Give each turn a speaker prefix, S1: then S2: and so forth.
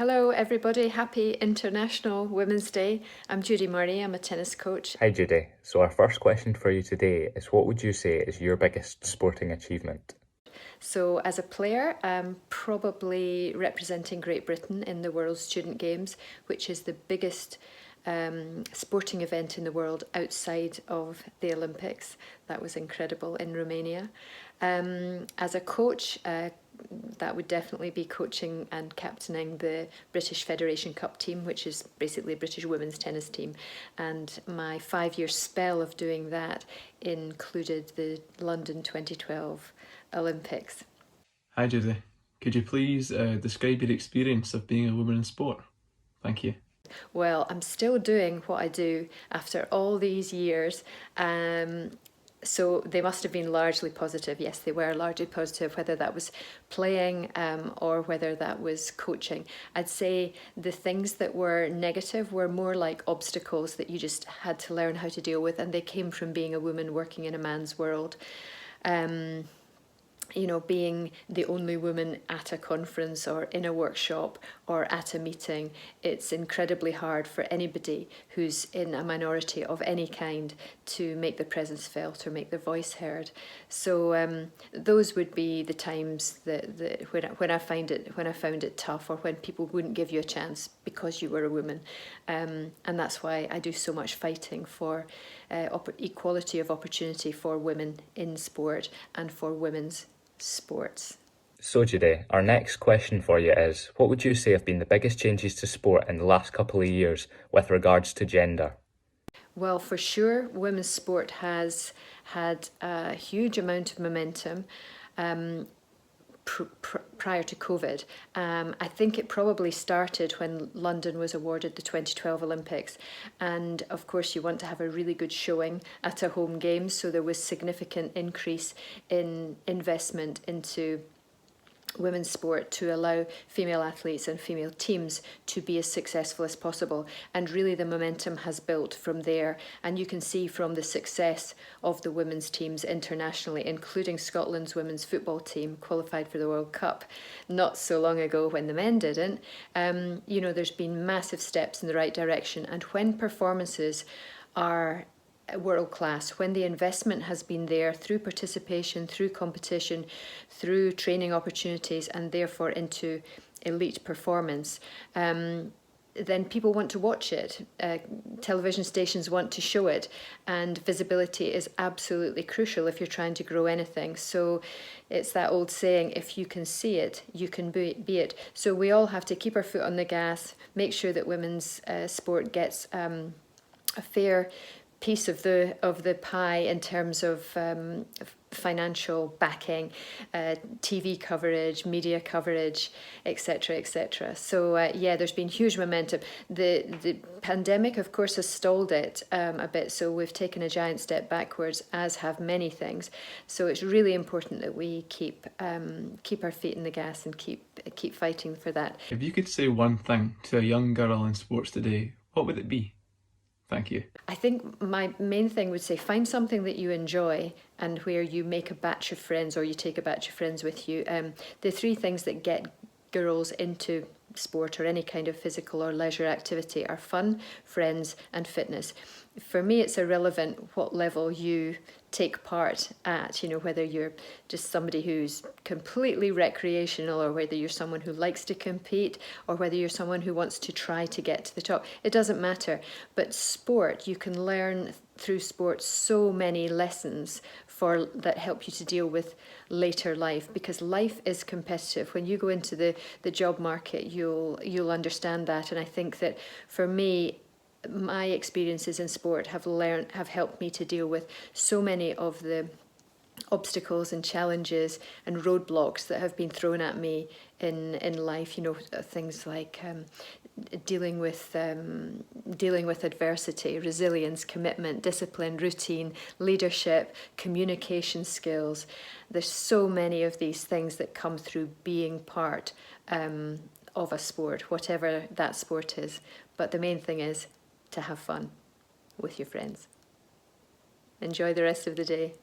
S1: Hello everybody, happy International Women's Day. I'm Judy Murray, I'm a tennis coach.
S2: Hi Judy. So our first question for you today is, what would you say is your biggest sporting achievement?
S1: So as a player, I'm probably representing Great Britain in the World Student Games, which is the biggest sporting event in the world outside of the Olympics. That was incredible in Romania. As a coach, that would definitely be coaching and captaining the British Federation Cup team, which is basically a British women's tennis team. And my 5-year spell of doing that included the London 2012 Olympics.
S3: Hi Judy, could you please describe your experience of being a woman in sport? Thank you.
S1: Well, I'm still doing what I do after all these years. So they must have been largely positive. Yes, they were largely positive, whether that was playing or whether that was coaching. I'd say the things that were negative were more like obstacles that you just had to learn how to deal with, and they came from being a woman working in a man's world. Being the only woman at a conference or in a workshop or at a meeting, it's incredibly hard for anybody who's in a minority of any kind to make their presence felt or make their voice heard. So those would be the times that when I found it tough, or when people wouldn't give you a chance because you were a woman, and that's why I do so much fighting for equality of opportunity for women in sport and for women's sports.
S2: So Judy, our next question for you is, what would you say have been the biggest changes to sport in the last couple of years with regards to gender?
S1: Well, for sure, women's sport has had a huge amount of momentum. Prior to COVID. I think it probably started when London was awarded the 2012 Olympics, and of course you want to have a really good showing at a home game, so there was significant increase in investment into women's sport to allow female athletes and female teams to be as successful as possible. And really the momentum has built from there, and you can see from the success of the women's teams internationally, including Scotland's women's football team qualified for the World Cup not so long ago when the men didn't. There's been massive steps in the right direction, and when performances are world class, when the investment has been there through participation, through competition, through training opportunities, and therefore into elite performance, then people want to watch it. Television stations want to show it, and visibility is absolutely crucial if you're trying to grow anything. So it's that old saying, if you can see it, you can be it. So we all have to keep our foot on the gas, make sure that women's sport gets a fair piece of the pie in terms of financial backing, TV coverage, media coverage, etc., etc. So there's been huge momentum. The pandemic, of course, has stalled it a bit, so we've taken a giant step backwards, as have many things. So it's really important that we keep our feet in the gas and keep fighting for that.
S3: If you could say one thing to a young girl in sports today, what would it be? Thank you.
S1: I think my main thing would say, find something that you enjoy and where you make a batch of friends, or you take a batch of friends with you. The three things that get girls into sport or any kind of physical or leisure activity are fun, friends, and fitness. For me, it's irrelevant what level you take part at, whether you're just somebody who's completely recreational, or whether you're someone who likes to compete, or whether you're someone who wants to try to get to the top. It doesn't matter. But sport, you can learn through sport so many lessons that help you to deal with later life, because life is competitive. When you go into the job market, you'll understand that. And I think that for me, my experiences in sport have helped me to deal with so many of the obstacles and challenges and roadblocks that have been thrown at me in life. Things like dealing with adversity, resilience, commitment, discipline, routine, leadership, communication skills. There's so many of these things that come through being part of a sport, whatever that sport is. But the main thing is to have fun with your friends. Enjoy the rest of the day.